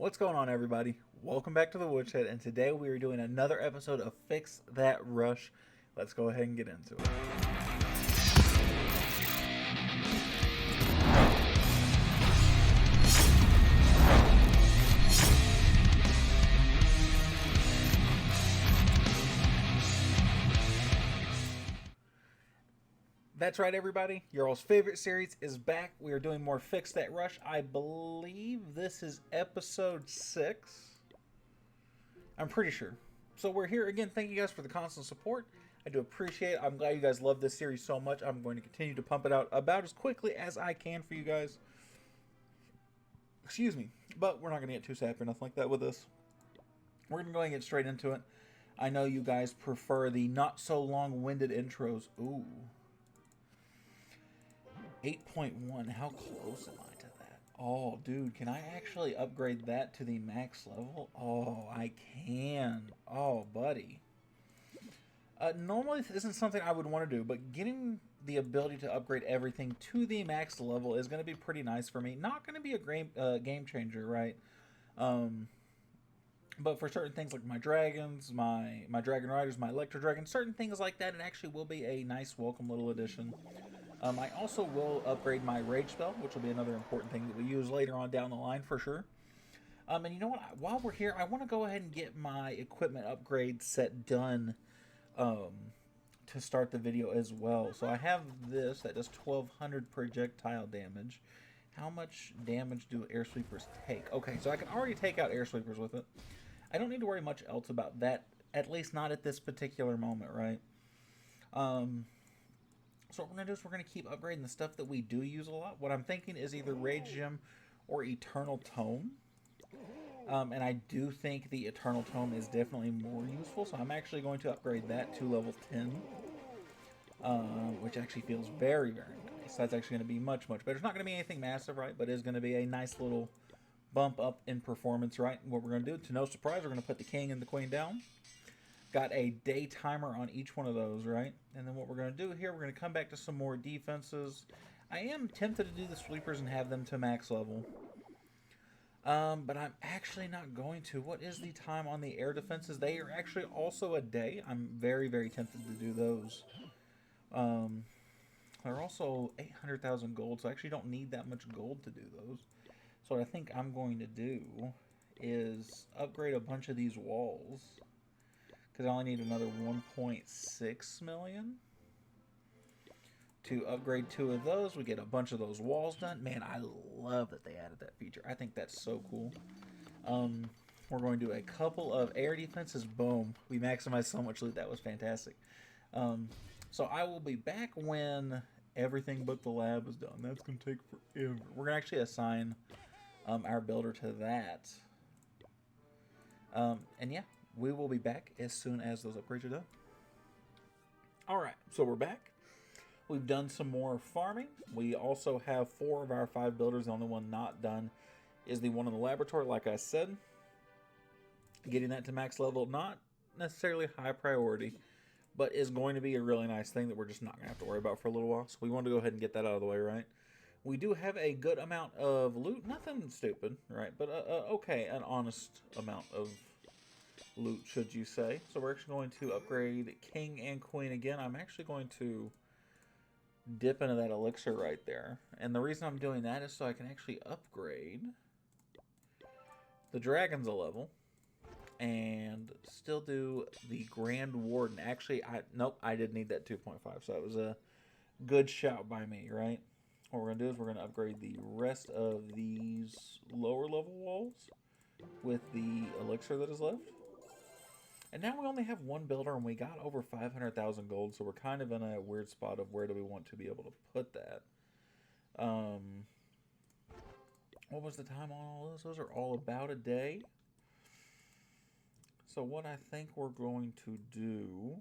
What's going on, everybody? Welcome back to the Woodshed, and today we are doing another episode of Fix That Rush. Let's go ahead and get into it. That's right, everybody. Your all's favorite series is back. We are doing more Fix That Rush. I believe this is episode 6. I'm pretty sure. So we're here again. Thank you guys for the constant support. I do appreciate it. I'm glad you guys love this series so much. I'm going to continue to pump it out about as quickly as I can for you guys. Excuse me. But we're not going to get too sappy or nothing like that with this. We're going to go ahead and get straight into it. I know you guys prefer the not so long-winded intros. Ooh. 8.1. How close am I to that? Oh, dude, can I actually upgrade that to the max level? Oh, I can. Oh, buddy. Normally, this isn't something I would want to do, but getting the ability to upgrade everything to the max level is going to be pretty nice for me. Not going to be a game changer, right? But for certain things like my dragons, my dragon riders, my electro dragons, certain things like that, it actually will be a nice welcome little addition. I also will upgrade my rage spell, which will be another important thing that we use later on down the line for sure. And you know what? While we're here, I want to go ahead and get my equipment upgrade set done to start the video as well. So I have this that does 1200 projectile damage. How much damage do air sweepers take? Okay, so I can already take out air sweepers with it. I don't need to worry much else about that, at least not at this particular moment, right? So what we're going to do is we're going to keep upgrading the stuff that we do use a lot. What I'm thinking is either Rage Gem or Eternal Tome. And I do think the Eternal Tome is definitely more useful. So I'm actually going to upgrade that to level 10. Which actually feels very, very nice. That's actually going to be much, much better. It's not going to be anything massive, right? But it is going to be a nice little bump up in performance, right? And what we're going to do, to no surprise, we're going to put the King and the Queen down. Got a day timer on each one of those, right? And then what we're going to do here, we're going to come back to some more defenses. I am tempted to do the sweepers and have them to max level. But I'm actually not going to. What is the time on the air defenses? They are actually also a day. I'm very, very tempted to do those. They're also 800,000 gold, so I actually don't need that much gold to do those. So what I think I'm going to do is upgrade a bunch of these walls. Because I only need another 1.6 million to upgrade 2 of those. We get a bunch of those walls done. Man, I love that they added that feature. I think that's so cool. We're going to do a couple of air defenses. Boom. We maximized so much loot. That was fantastic. So I will be back when everything but the lab is done. That's going to take forever. We're going to actually assign our builder to that. And yeah. We will be back as soon as those upgrades are done. Alright, so we're back. We've done some more farming. We also have 4 of our 5 builders. The only one not done is the one in the laboratory, like I said. Getting that to max level, not necessarily high priority, but is going to be a really nice thing that we're just not going to have to worry about for a little while. So we want to go ahead and get that out of the way, right? We do have a good amount of loot. Nothing stupid, right? But okay, an honest amount of loot, should you say. So we're actually going to upgrade King and Queen again. I'm actually going to dip into that elixir right there. And the reason I'm doing that is so I can actually upgrade the dragons a level and still do the Grand Warden. Actually, nope, I did need that 2.5, so that was a good shout by me, right? What we're going to do is we're going to upgrade the rest of these lower level walls with the elixir that is left. And now we only have 1 builder, and we got over 500,000 gold, so we're kind of in a weird spot of where do we want to be able to put that. What was the time on all those? Those are all about a day. So what I think we're going to do,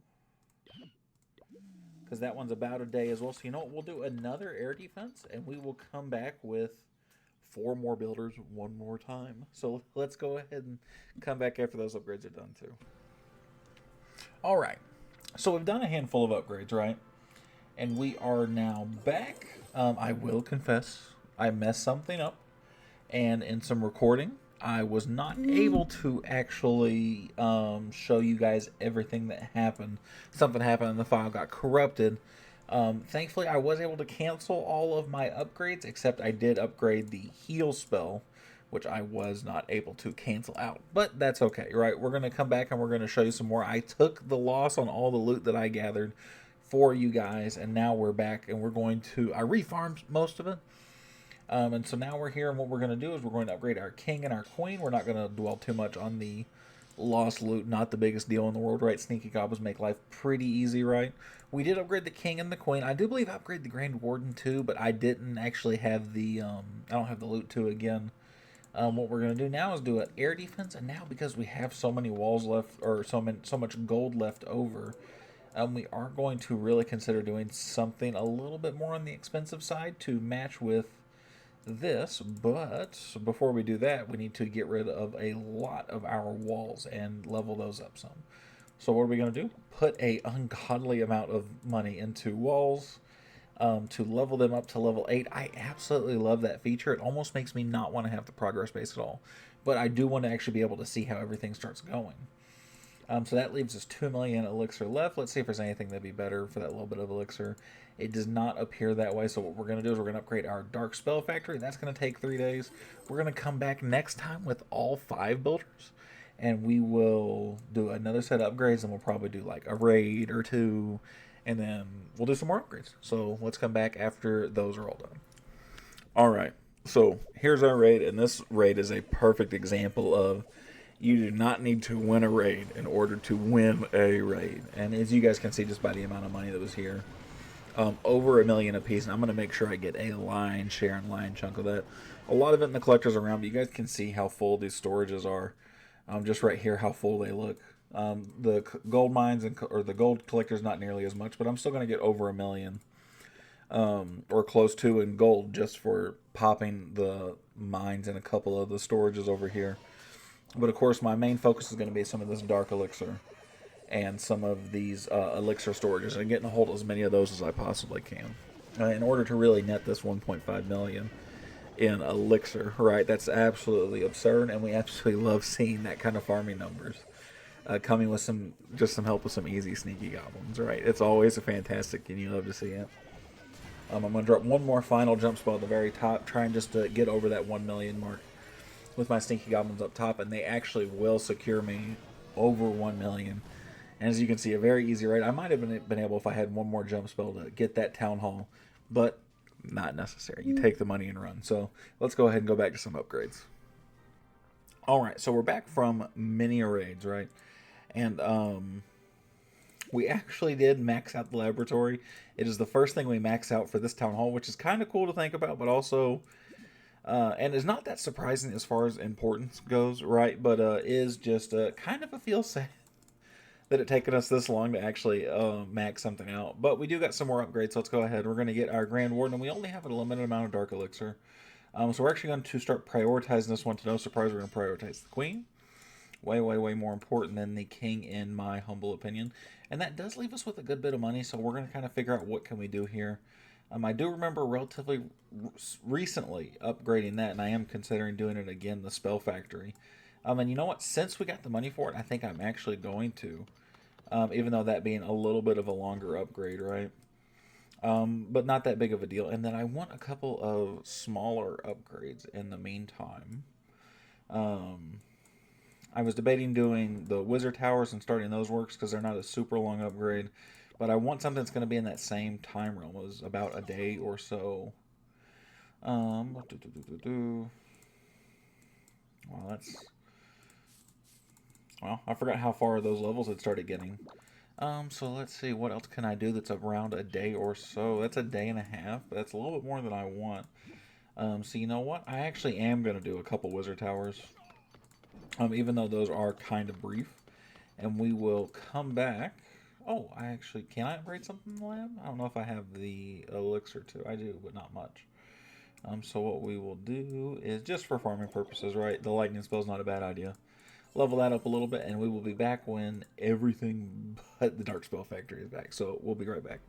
because that one's about a day as well, so you know what? We'll do another air defense, and we will come back with 4 more builders one more time. So let's go ahead and come back after those upgrades are done too. Alright, so we've done a handful of upgrades, right? And we are now back. I will confess, I messed something up. And in some recording, I was not able to actually show you guys everything that happened. Something happened and the file got corrupted. Thankfully, I was able to cancel all of my upgrades, except I did upgrade the heal spell, which I was not able to cancel out. But that's okay, right? We're going to come back and we're going to show you some more. I took the loss on all the loot that I gathered for you guys, and now we're back and we're going to... I refarmed most of it. And so now we're here, and what we're going to do is we're going to upgrade our king and our queen. We're not going to dwell too much on the lost loot. Not the biggest deal in the world, right? Sneaky goblins make life pretty easy, right? We did upgrade the king and the queen. I do believe I upgraded the grand warden too, but I didn't actually have the... I don't have the loot too again. What we're going to do now is do an air defense, and now because we have so many walls left, or so much gold left over, we are going to really consider doing something a little bit more on the expensive side to match with this. But before we do that, we need to get rid of a lot of our walls and level those up some. So what are we going to do? Put a ungodly amount of money into walls to level them up to level 8. I absolutely love that feature. It almost makes me not want to have the progress base at all, but I do want to actually be able to see how everything starts going. So that leaves us 2 million elixir left. Let's see if there's anything that'd be better for that little bit of elixir. It does not appear that way, so what we're going to do is we're going to upgrade our dark spell factory. That's going to take 3 days. We're going to come back next time with all 5 builders, and we will do another set of upgrades, and we'll probably do like a raid or 2, and then we'll do some more upgrades. So let's come back after those are all done. All right, so here's our raid, and this raid is a perfect example of you do not need to win a raid in order to win a raid. And as you guys can see just by the amount of money that was here, over 1 million a piece, and I'm going to make sure I get a line share and line chunk of that. A lot of it in the collectors around, but you guys can see how full these storages are. Just right here, how full they look. The gold mines or the gold collectors not nearly as much, but I'm still going to get over 1 million or close to in gold just for popping the mines and a couple of the storages over here. But of course, my main focus is going to be some of this dark elixir and some of these elixir storages, and getting a hold of as many of those as I possibly can in order to really net this 1.5 million in elixir. Right, that's absolutely absurd, and we absolutely love seeing that kind of farming numbers coming with some help with some easy sneaky goblins. Right, it's always a fantastic, and you love to see it. I'm going to drop one more final jump spell at the very top, trying just to get over that 1 million mark with my sneaky goblins up top, and they actually will secure me over 1 million. And as you can see, a very easy raid. I might have been able, if I had one more jump spell, to get that town hall, but not necessary. You take the money and run. So let's go ahead and go back to some upgrades. All right, so we're back from mini raids, right? And we actually did max out the laboratory. It is the first thing we max out for this town hall, which is kind of cool to think about, but also... and is not that surprising as far as importance goes, right? But is just kind of a feel sad that it taken us this long to actually max something out. But we do got some more upgrades, so let's go ahead. We're going to get our Grand Warden, and we only have a limited amount of Dark Elixir. So we're actually going to start prioritizing this one. To no surprise, we're going to prioritize the Queen. Way, way, way more important than the King, in my humble opinion. And that does leave us with a good bit of money, so we're going to kind of figure out what can we do here. I do remember relatively recently upgrading that, and I am considering doing it again, the Spell Factory. And you know what? Since we got the money for it, I think I'm actually going to. Even though that being a little bit of a longer upgrade, right? But not that big of a deal. And then I want a couple of smaller upgrades in the meantime. I was debating doing the Wizard Towers and starting those works because they're not a super long upgrade. But I want something that's going to be in that same time realm. It was about a day or so. Well, that's... Well, I forgot how far those levels had started getting. So let's see, what else can I do that's around a day or so? That's a day and a half. That's a little bit more than I want. So you know what? I actually am going to do a couple Wizard Towers. Even though those are kind of brief. And we will come back. Oh, can I upgrade something in the lab? I don't know if I have the elixir to. I do, but not much. So what we will do is, just for farming purposes, right? The lightning spell is not a bad idea. Level that up a little bit, and we will be back when everything but the Dark Spell Factory is back. So we'll be right back.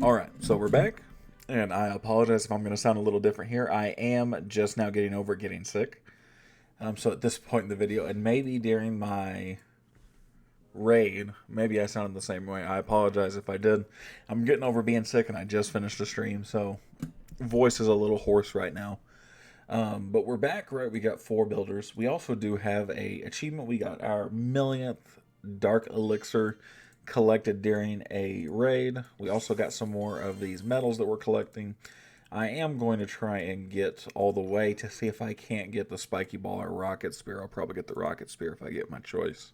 All right, so we're back, And I apologize if I'm going to sound a little different here. I am just now getting over getting sick. So at this point in the video, and maybe during my raid, maybe I sounded the same way. I apologize if I did. I'm getting over being sick, and I just finished the stream, so voice is a little hoarse right now. But we're back, right? We got 4 builders. We also do have a achievement. We got our millionth dark elixir collected during a raid. We also got some more of these metals that we're collecting. I am going to try and get all the way to see if I can't get the spiky ball or rocket spear. I'll probably get the rocket spear if I get my choice.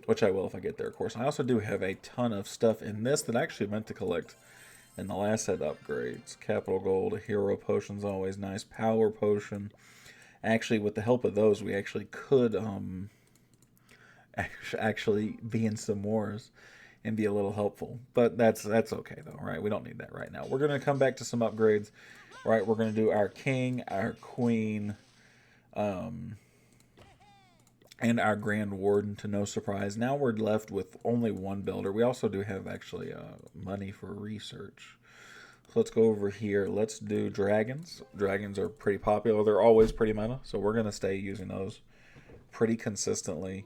Which I will if I get there, of course. I also do have a ton of stuff in this that I actually meant to collect in the last set upgrades. Capital Gold, Hero Potion's always nice. Power Potion. Actually, with the help of those, we actually could actually be in some wars and be a little helpful. But that's okay, though, right? We don't need that right now. We're going to come back to some upgrades. Right, we're going to do our King, our Queen, and our Grand Warden, to no surprise. Now we're left with only 1 builder. We also do have, actually, money for research. So let's go over here. Let's do dragons. Dragons are pretty popular. They're always pretty meta, so we're going to stay using those pretty consistently.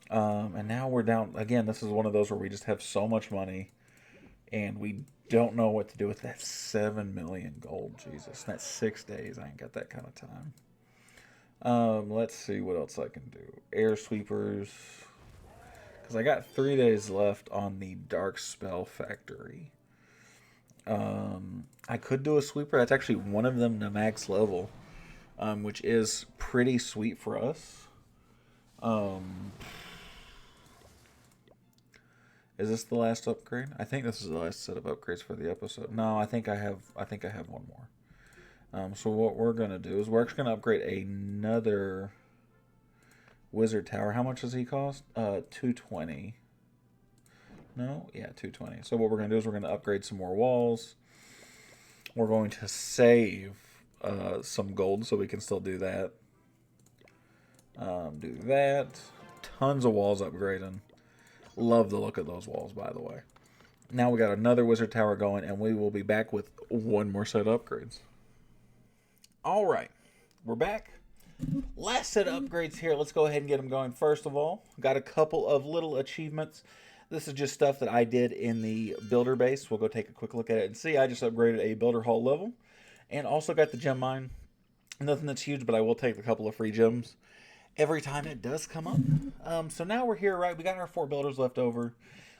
And now we're down. Again, this is one of those where we just have so much money, and we don't know what to do with that 7 million gold. Jesus, that's 6 days. I ain't got that kind of time. Let's see what else I can do. Air sweepers. Because I got 3 days left on the Dark Spell Factory. I could do a sweeper. That's actually one of them to max level. Which is pretty sweet for us. Is this the last upgrade? I think this is the last set of upgrades for the episode. No, I think I have one more. So what we're going to do is we're actually going to upgrade another wizard tower. How much does he cost? 220. No? Yeah, 220. So what we're going to do is we're going to upgrade some more walls. We're going to save some gold so we can still do that. Do that. Tons of walls upgrading. Love the look of those walls, by the way. Now we got another wizard tower going, and we will be back with one more set of upgrades. All right, we're back. Last set of upgrades here. Let's go ahead and get them going. First of all, got a couple of little achievements. This is just stuff that I did in the builder base. We'll go take a quick look at it and see. I just upgraded a builder hall level, and also got the gem mine. Nothing that's huge, but I will take a couple of free gems every time it does come up. So now we're here, right? We got our 4 builders left over.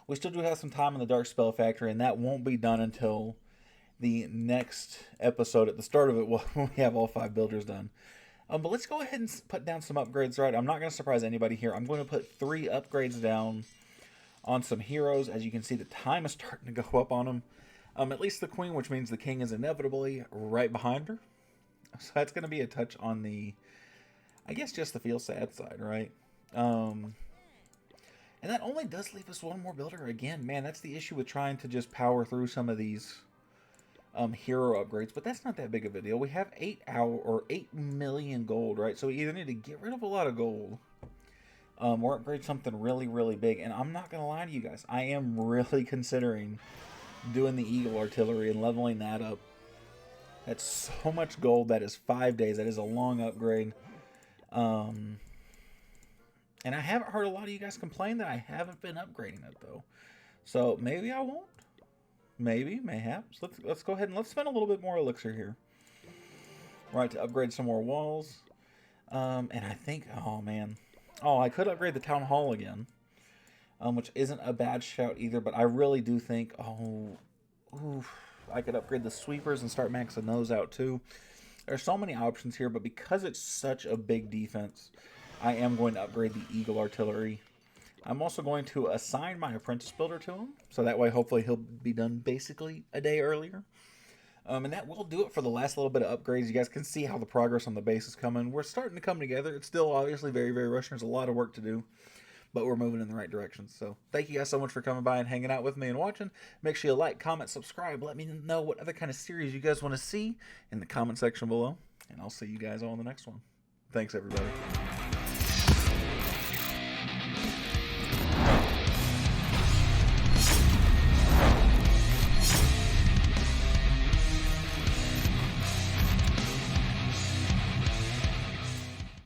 We still do have some time in the Dark Spell Factory, and that won't be done until the next episode. At the start of it, when we have all 5 builders done. But let's go ahead and put down some upgrades, right? I'm not going to surprise anybody here. I'm going to put 3 upgrades down on some heroes. As you can see, the time is starting to go up on them. At least the Queen, which means the King is inevitably right behind her. So that's going to be a touch on the, I guess, just the feel sad side, right? And that only does leave us 1 more builder again. Man, that's the issue with trying to just power through some of these hero upgrades. But that's not that big of a deal. We have 8 million gold, right? So we either need to get rid of a lot of gold or upgrade something really, really big. And I'm not going to lie to you guys. I am really considering doing the Eagle Artillery and leveling that up. That's so much gold. That is 5 days. That is a long upgrade. And I haven't heard a lot of you guys complain that I haven't been upgrading it, though. So maybe I won't. Maybe, mayhaps. Let's go ahead and let's spend a little bit more elixir here. Right, to upgrade some more walls. And I think, oh man. Oh, I could upgrade the Town Hall again. Which isn't a bad shout either, but I really do think, I could upgrade the sweepers and start maxing those out too. There's so many options here, but because it's such a big defense, I am going to upgrade the Eagle Artillery. I'm also going to assign my apprentice builder to him, so that way hopefully he'll be done basically a day earlier. And that will do it for the last little bit of upgrades. You guys can see how the progress on the base is coming. We're starting to come together. It's still obviously very, very rushed. There's a lot of work to do, but we're moving in the right direction. So thank you guys so much for coming by and hanging out with me and watching. Make sure you like, comment, subscribe. Let me know what other kind of series you guys want to see in the comment section below. And I'll see you guys all in the next one. Thanks, everybody.